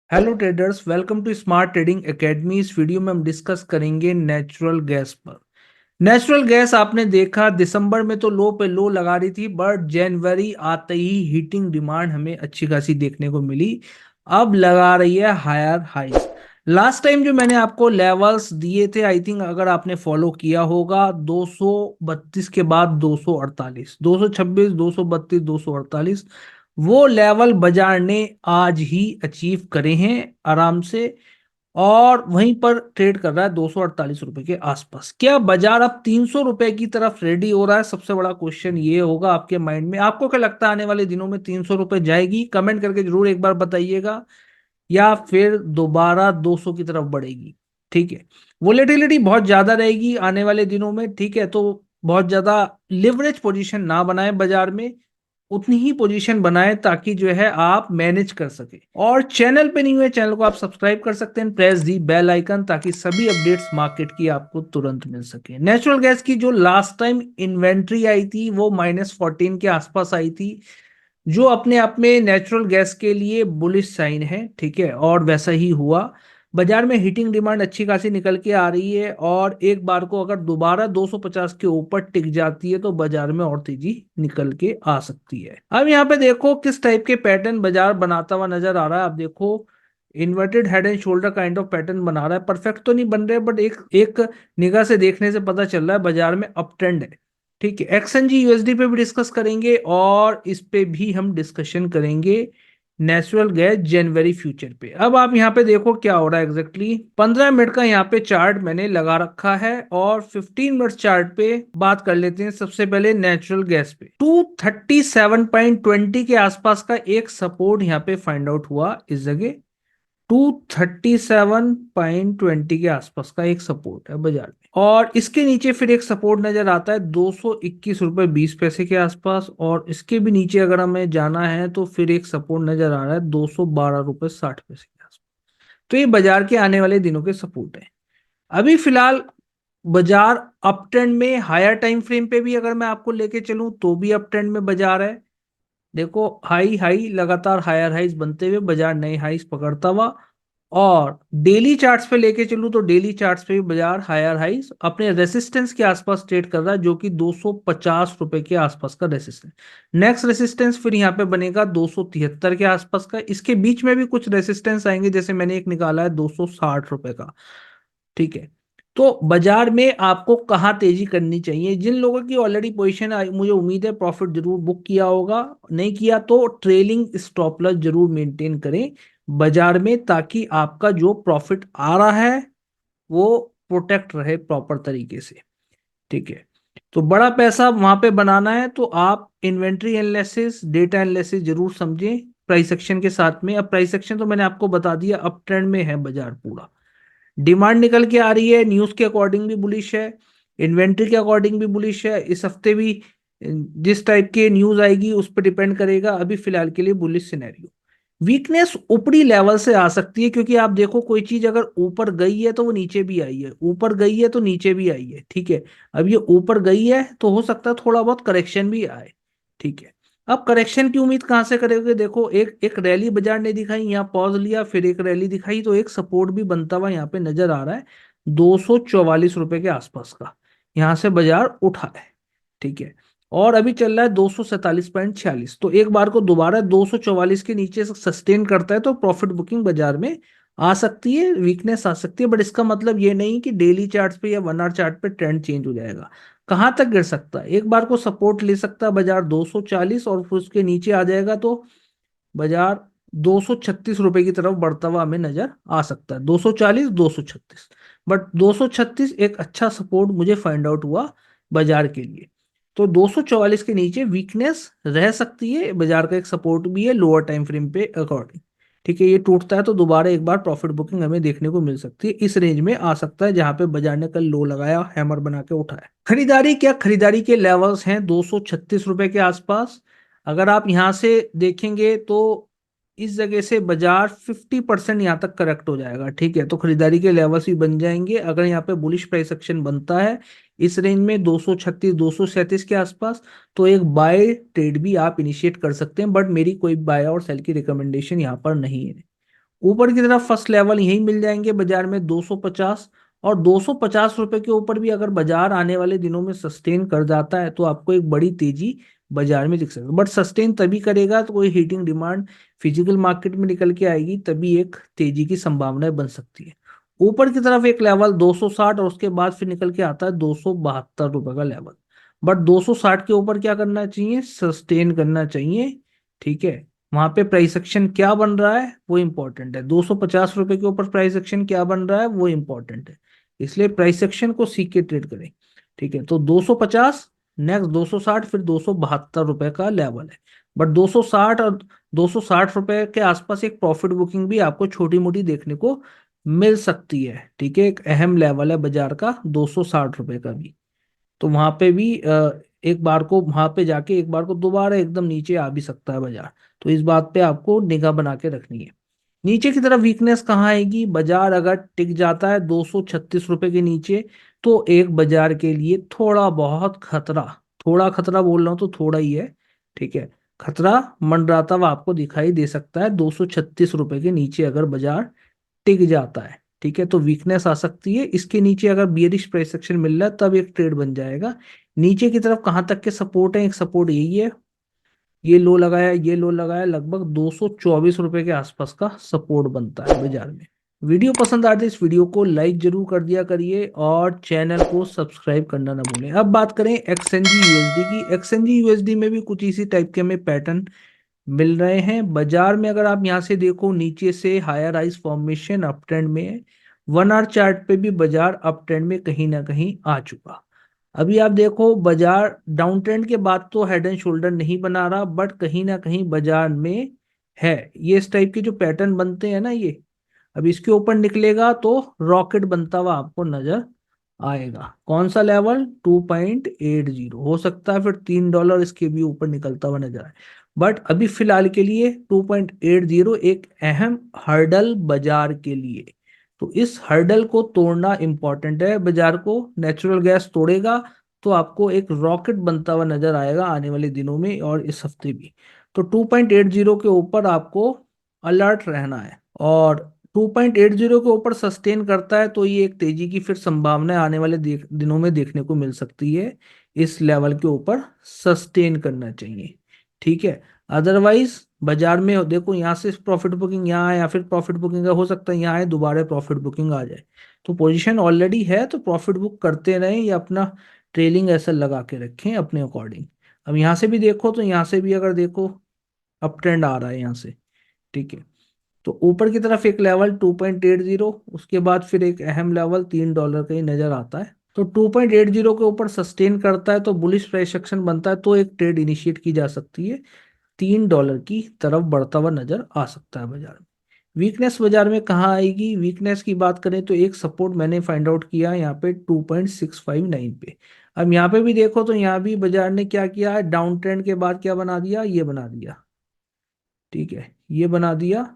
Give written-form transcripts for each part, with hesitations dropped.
Hello traders, welcome to Smart Trading Academy. इस वीडियो में हम डिस्कस करेंगे नेचुरल गैस पर। नेचुरल गैस आपने देखा दिसंबर में तो लो पे लो लगा रही थी, बट जनवरी आते ही हीटिंग डिमांड हमें अच्छी खासी देखने को मिली। अब लगा रही है हायर हाइस। लास्ट टाइम जो मैंने आपको लेवल्स दिए थे, आई थिंक अगर आपने फॉलो किया होगा, 232 के बाद 248, 226, 232, 248, वो लेवल बाजार ने आज ही अचीव करे हैं आराम से। और वहीं पर ट्रेड कर रहा है 248 रुपए के आसपास। क्या बाजार अब 300 रुपए की तरफ रेडी हो रहा है? सबसे बड़ा क्वेश्चन ये होगा आपके माइंड में। आपको क्या लगता है आने वाले दिनों में 300 रुपए जाएगी? कमेंट करके जरूर एक बार बताइएगा। या फिर दोबारा 200 की तरफ बढ़ेगी? ठीक है। वोलेटिलिटी बहुत ज्यादा रहेगी आने वाले दिनों में, ठीक है, तो बहुत ज्यादा लिवरेज पोजीशन ना बनाए बाजार में। उतनी ही पोजीशन बनाए ताकि जो है आप मैनेज कर सके। और चैनल पे नहीं हुए, चैनल को आप सब्सक्राइब कर सकते हैं, प्रेस दी बेल आइकन, ताकि सभी अपडेट्स मार्केट की आपको तुरंत मिल सके। नेचुरल गैस की जो लास्ट टाइम इन्वेंट्री आई थी वो -14 के आसपास आई थी, जो अपने आप में नेचुरल गैस के लिए बुलिश साइन है, ठीक है, और वैसा ही हुआ। बाजार में हीटिंग डिमांड अच्छी खासी निकल के आ रही है, और एक बार को अगर दोबारा 250 के ऊपर टिक जाती है तो बाजार में और तेजी निकल के आ सकती है। अब यहाँ पे देखो किस टाइप के पैटर्न बाजार बनाता हुआ नजर आ रहा है। आप देखो, inverted head and shoulder kind of pattern बना रहा है। परफेक्ट तो नहीं बन रहे, बट एक एक निगाह से देखने से पता चल रहा है बाजार में अप ट्रेंड है। ठीक है, एक्सएनजी यूएसडी पे भी डिस्कस करेंगे, और इस पे भी हम डिस्कशन करेंगे नेचुरल गैस जनवरी फ्यूचर पे। अब आप यहाँ पे देखो क्या हो रहा है एग्जैक्टली। 15 मिनट का यहाँ पे चार्ट मैंने लगा रखा है, और 15 मिनट चार्ट पे बात कर लेते हैं। सबसे पहले नेचुरल गैस पे 237.20 के आसपास का एक सपोर्ट यहाँ पे फाइंड आउट हुआ इस जगह। 237.20 के आसपास का एक सपोर्ट है बाजार में, और इसके नीचे फिर एक सपोर्ट नजर आता है 221 रुपए 20 पैसे के आसपास, और इसके भी नीचे अगर हमें जाना है तो फिर एक सपोर्ट नजर आ रहा है 212 रुपए 60 पैसे के आसपास। तो ये बाजार के आने वाले दिनों के सपोर्ट है। अभी फिलहाल बाजार अप ट्रेंड में, हायर टाइम फ्रेम पे भी अगर मैं आपको लेके चलूं तो भी अप ट्रेंड में बाजार है। देखो, हाई हाई लगातार हायर हाइज बनते हुए बाजार नए हाइज पकड़ता हुआ। और डेली चार्ट्स पे लेके चलूं तो डेली चार्ट्स पे भी बाजार हायर हाइज अपने रेसिस्टेंस के आसपास ट्रेड कर रहा है, जो कि 250 रुपए के आसपास का रेसिस्टेंस। नेक्स्ट रेसिस्टेंस फिर यहाँ पे बनेगा 273 के आसपास का। इसके बीच में भी कुछ रेसिस्टेंस आएंगे, जैसे मैंने एक निकाला है 260 रुपए का। ठीक है। तो बाजार में आपको कहाँ तेजी करनी चाहिए? जिन लोगों की ऑलरेडी पोजीशन मुझे उम्मीद है प्रॉफिट जरूर बुक किया होगा, नहीं किया तो ट्रेलिंग स्टॉप लॉस जरूर मेंटेन करें बाजार में, ताकि आपका जो प्रॉफिट आ रहा है वो प्रोटेक्ट रहे प्रॉपर तरीके से। ठीक है। तो बड़ा पैसा वहां पे बनाना है तो आप इन्वेंट्री एनालिसिस, डेटा एनालिसिस जरूर समझें प्राइस एक्शन के साथ में। अब प्राइस एक्शन तो मैंने आपको बता दिया, अप ट्रेंड में है बाजार पूरा। डिमांड निकल के आ रही है, न्यूज के अकॉर्डिंग भी बुलिश है, इन्वेंट्री के अकॉर्डिंग भी बुलिश है। इस हफ्ते भी जिस टाइप के न्यूज आएगी उस पर डिपेंड करेगा। अभी फिलहाल के लिए बुलिश सिनेरियो। वीकनेस ऊपरी लेवल से आ सकती है, क्योंकि आप देखो कोई चीज अगर ऊपर गई है तो वो नीचे भी आई है, ऊपर गई है तो नीचे भी आई है। ठीक है। अब ये ऊपर गई है तो हो सकता है थोड़ा बहुत करेक्शन भी आए। ठीक है। अब करेक्शन की उम्मीद कहां से करेंगे? देखो, एक एक रैली बाजार ने दिखाई, यहाँ पॉज लिया, फिर एक रैली दिखाई, तो एक सपोर्ट भी बनता हुआ यहाँ पे नजर आ रहा है 244 रुपए के आसपास का। यहाँ से बाजार उठा है। ठीक है। और अभी चल रहा है 247.46, तो एक बार को दोबारा 244 के नीचे सस्टेन करता है तो प्रॉफिट बुकिंग बाजार में आ सकती है, वीकनेस आ सकती है। बट इसका मतलब ये नहीं कि डेली चार्ट्स पे या 1 आवर चार्ट पे ट्रेंड चेंज हो जाएगा। कहां तक गिर सकता है? एक बार को सपोर्ट ले सकता है बाजार 240, और फिर उसके नीचे आ जाएगा तो बाजार 236 रुपए की तरफ बढ़ता हुआ हमें नजर आ सकता है। 240, 236, बट 236 एक अच्छा सपोर्ट मुझे फाइंड आउट हुआ बाजार के लिए। तो 244 के नीचे वीकनेस रह सकती है, बाजार का एक सपोर्ट भी है लोअर टाइम फ्रेम पे अकॉर्डिंग। ठीक है, ये टूटता है तो दोबारा एक बार प्रॉफिट बुकिंग हमें देखने को मिल सकती है। इस रेंज में आ सकता है जहां पे बाजार ने कल लो लगाया, हैमर बना के उठाया। खरीदारी, क्या खरीदारी के लेवल्स हैं 236 रुपए के आसपास। अगर आप यहां से देखेंगे तो इस जगह से बाजार 50% यहाँ तक करेक्ट हो जाएगा। ठीक है, तो खरीदारी के लेवल्स भी बन जाएंगे अगर यहाँ पे बुलिश प्राइस एक्शन बनता है इस रेंज में 236 237 के आसपास। तो एक बाय ट्रेड भी आप इनिशिएट कर सकते हैं, बट मेरी कोई बाय और सेल की रिकमेंडेशन यहाँ पर नहीं है। ऊपर की तरफ फर्स्ट लेवल यही मिल जाएंगे बाजार में 250, और 250 रुपए के ऊपर भी अगर बाजार आने वाले दिनों में सस्टेन कर जाता है तो आपको एक बड़ी तेजी बाजार में दिख सकती है। बट सस्टेन तभी करेगा तो कोई हीटिंग डिमांड फिजिकल मार्केट में निकल के आएगी, तभी एक तेजी की संभावनाएं बन सकती है। ऊपर की तरफ एक लेवल 260 और उसके बाद फिर निकल के आता है 272 रुपए का लेवल। बट 260 के ऊपर क्या करना चाहिए, सस्टेन करना चाहिए। ठीक है, वहां पे प्राइस एक्शन क्या बन रहा है वो इंपॉर्टेंट है। 250 रुपए के ऊपर प्राइस एक्शन क्या बन रहा है वो इंपॉर्टेंट है, इसलिए प्राइस एक्शन को सीख के ट्रेड करें। ठीक है, तो 250, नेक्स्ट 260, फिर 272 रुपए का लेवल है। बट 260 और 260 रुपए के आसपास एक प्रॉफिट बुकिंग भी आपको छोटी मोटी देखने को मिल सकती है। ठीक है, एक अहम लेवल है बाजार का 260 रुपए का भी। तो वहां पे भी एक बार को वहां पे जाके एक बार को दोबारा एकदम नीचे आ भी सकता है बाजार। तो इस बात पे आपको निगाह बना के रखनी है। नीचे की तरफ वीकनेस कहाँ आएगी, बाजार अगर टिक जाता है 236 रुपए के नीचे तो एक बाजार के लिए थोड़ा बहुत खतरा, थोड़ा खतरा बोल रहा हूं तो थोड़ा ही है, ठीक है, खतरा मंडराता हुआ आपको दिखाई दे सकता है 236 रुपए के नीचे अगर बाजार टिक जाता है। ठीक है, तो वीकनेस आ सकती है, इसके नीचे अगर बियरिश प्राइस एक्शन मिल रहा है तब एक ट्रेड बन जाएगा। नीचे की तरफ कहां तक के सपोर्ट है, एक सपोर्ट यही है, ये लो लगाया, ये लो लगाया, लगभग 224 रुपए के आसपास का सपोर्ट बनता है बाजार में। वीडियो पसंद आए तो इस वीडियो को लाइक जरूर कर दिया करिए और चैनल को सब्सक्राइब करना ना भूलें। अब बात करें एक्सएनजी यूएसडी की। एक्सएनजी यूएसडी में भी कुछ इसी टाइप के हमें पैटर्न मिल रहे हैं बाजार में। अगर आप यहां से देखो, नीचे से higher rise formation up trend में है। 1 आवर चार्ट पे भी बाजार अप ट्रेंड में कहीं ना कहीं आ चुका। अभी आप देखो बाजार डाउन ट्रेंड के बाद तो हेड एंड शोल्डर नहीं बना रहा, बट कहीं ना कहीं बाजार में है ये इस टाइप के जो पैटर्न बनते हैं ना, ये अब इसके ऊपर निकलेगा तो रॉकेट बनता हुआ आपको नजर आएगा। कौन सा लेवल, 2.80 हो सकता है, फिर $3 इसके भी ऊपर निकलता हुआ नजर आए। बट अभी फिलहाल के लिए 2.80 एक अहम हर्डल बाजार के लिए। तो इस हर्डल को तोड़ना इंपॉर्टेंट है, बाजार को नेचुरल गैस तोड़ेगा तो आपको एक रॉकेट बनता हुआ नजर आएगा आने वाले दिनों में और इस हफ्ते भी। तो 2.80 के ऊपर आपको अलर्ट रहना है, और 2.80 के ऊपर सस्टेन करता है तो ये एक तेजी की फिर संभावना आने वाले दिनों में देखने को मिल सकती है। इस लेवल के ऊपर सस्टेन करना चाहिए। ठीक है, अदरवाइज बाजार में देखो यहाँ से प्रॉफिट बुकिंग यहाँ है, या फिर प्रॉफिट बुकिंग का हो सकता है यहाँ है, दोबारा प्रॉफिट बुकिंग आ जाए। तो पोजीशन ऑलरेडी है तो प्रॉफिट बुक करते रहें या अपना ट्रेलिंग ऐसा लगा के रखें अपने अकॉर्डिंग। अब यहाँ से भी देखो तो यहाँ से भी अगर देखो अप ट्रेंड आ रहा है यहाँ से। ठीक है, तो ऊपर की तरफ एक लेवल 2.80, उसके बाद फिर एक अहम लेवल $3 का ही नजर आता है। तो 2.80 के ऊपर सस्टेन करता है तो बुलिश प्राइस एक्शन बनता है तो एक ट्रेड इनिशिएट की जा सकती है, $3 की तरफ बढ़ता हुआ नजर आ सकता है बाजार में। वीकनेस बाजार में कहाँ आएगी, वीकनेस की बात करें तो एक सपोर्ट मैंने फाइंड आउट किया यहाँ पे 2.659 पे। अब यहाँ पे भी देखो तो यहाँ भी बाजार ने क्या किया है, डाउन ट्रेंड के बाद क्या बना दिया, ये बना दिया। ठीक है, ये बना दिया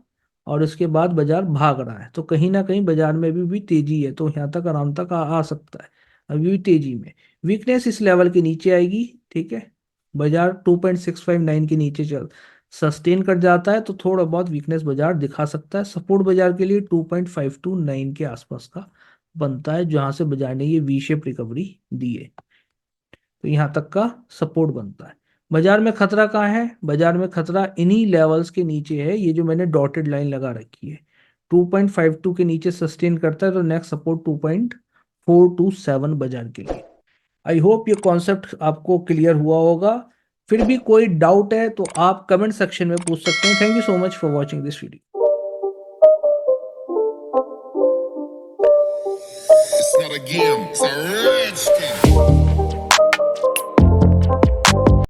और उसके बाद बाजार भाग रहा है, तो कहीं ना कहीं बाजार में भी तेजी है, तो यहाँ तक आराम तक आ सकता है अभी भी तेजी में। वीकनेस इस लेवल के नीचे आएगी। ठीक है, बाजार 2.659 के नीचे चल सस्टेन कर जाता है तो थोड़ा बहुत वीकनेस बाजार दिखा सकता है। सपोर्ट बाजार के लिए 2.529 के आसपास का बनता है, जहां से बाजार ने ये वी शेप रिकवरी दी है, तो यहाँ तक का सपोर्ट बनता है। बाजार में खतरा कहाँ है, बाजार में खतरा इन्हीं लेवल्स के नीचे है, ये जो मैंने डॉटेड लाइन लगा रखी है। 2.52 के नीचे सस्टेन करता है तो नेक्स्ट सपोर्ट 2.427 बाजार के लिए। आई होप ये कॉन्सेप्ट आपको क्लियर हुआ होगा। फिर भी कोई डाउट है तो आप कमेंट सेक्शन में पूछ सकते हैं। Thank you so much for watching this video. It's not a game, it's a rich thing.